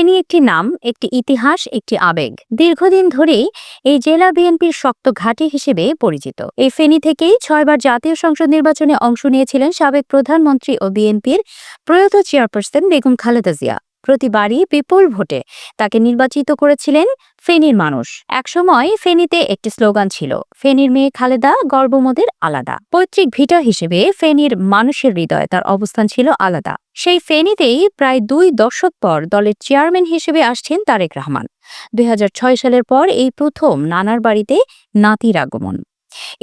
ফেনী একটি নাম, একটি ইতিহাস, একটি আবেগ। দীর্ঘদিন ধরেই এই জেলা বিএনপির শক্ত ঘাঁটি হিসেবে পরিচিত। এই ফেনী থেকেই ৬ বার জাতীয় সংসদ নির্বাচনে অংশ নিয়েছিলেন সাবেক প্রধানমন্ত্রী ও বিএনপির প্রয়াত চেয়ারপারসন বেগম খালেদা জিয়া। প্রতিবারই বিপুল ভোটে তাকে নির্বাচিত করেছিলেন ফেনীর মানুষ। একসময় ফেনীতে একটি স্লোগান ছিল, ফেনীর মেয়ে খালেদা, গর্ব মোদের আলাদা। পৈতৃক ভিটা হিসেবে ফেনীর মানুষের হৃদয়ে তার অবস্থান ছিল আলাদা। সেই ফেনীতেই প্রায় ২ দশক পর দলের চেয়ারম্যান হিসেবে আসছেন তারেক রহমান। ২০০৬ সালের পর এই প্রথম নানার বাড়িতে নাতির আগমন।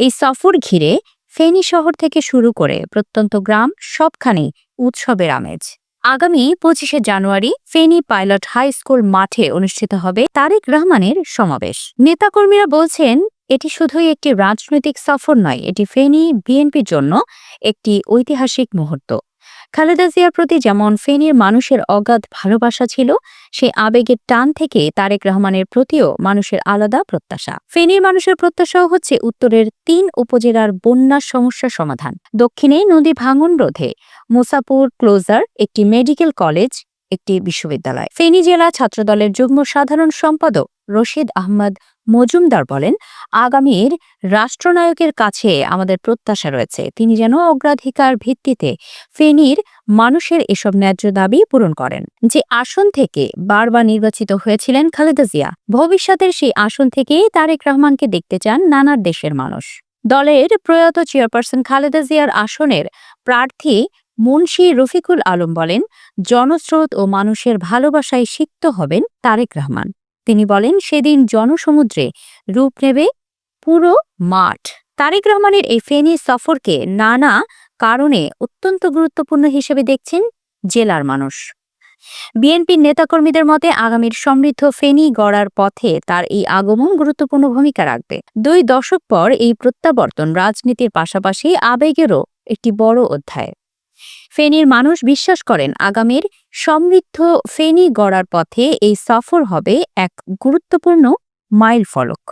এই সফর ঘিরে ফেনী শহর থেকে শুরু করে প্রত্যন্ত গ্রাম সবখানেই উৎসবের আমেজ। আগামী ২৫শে জানুয়ারি ফেনী পাইলট হাই স্কুল মাঠে অনুষ্ঠিত হবে তারেক রহমানের সমাবেশ। নেতাকর্মীরা বলছেন, এটি শুধুই একটি রাজনৈতিক সফর নয়, এটি ফেনী বিএনপির জন্য একটি ঐতিহাসিক মুহূর্ত। খালেদা জিয়ার প্রতি যেমন ফেনীর মানুষের অগাধ ভালোবাসা ছিল, সেই আবেগের টান থেকে তারেক রহমানের প্রতিও মানুষের আলাদা প্রত্যাশা। ফেনীর মানুষের প্রত্যাশাও হচ্ছে উত্তরের ৩ উপজেলার বন্যার সমস্যা সমাধান, দক্ষিণে নদী ভাঙন রোধে মুসাপুর ক্লোজার, একটি মেডিকেল কলেজ, একটি বিশ্ববিদ্যালয়। ফেনী জেলা ছাত্রদলের যুগ্ম সাধারণ সম্পাদক রশিদ আহমদ মজুমদার বলেন, আগামীর রাষ্ট্রনায়কের কাছে আমাদের প্রত্যাশা রয়েছে, তিনি যেন অগ্রাধিকার ভিত্তিতে ফেনীর মানুষের এসব ন্যায্য দাবি পূরণ করেন। যে আসন থেকে বারবার নির্বাচিত হয়েছিলেন খালেদা জিয়া, ভবিষ্যতের সেই আসন থেকেই তারেক রহমানকে দেখতে চান নানার দেশের মানুষ। দলের প্রয়াত চেয়ারপারসন খালেদা জিয়ার আসনের প্রার্থী মুন্সি রফিকুল আলম বলেন, জনস্রোত ও মানুষের ভালোবাসায় সিক্ত হবেন তারেক রহমান। তিনি বলেন, সেদিন জনসমুদ্রে রূপ নেবে পুরো মাঠ। তারেক রহমানের এই ফেনী সফরকে নানা কারণে অত্যন্ত গুরুত্বপূর্ণ হিসেবে দেখছেন জেলার মানুষ। বিএনপির নেতাকর্মীদের মতে, আগামীর সমৃদ্ধ ফেনী গড়ার পথে তার এই আগমন গুরুত্বপূর্ণ ভূমিকা রাখবে। ২ দশক পর এই প্রত্যাবর্তন রাজনীতির পাশাপাশি আবেগেরও একটি বড় অধ্যায়। ফেনীর মানুষ বিশ্বাস করেন, আগামীর সমৃদ্ধ ফেনী গড়ার পথে এই সফর হবে এক গুরুত্বপূর্ণ মাইলফলক।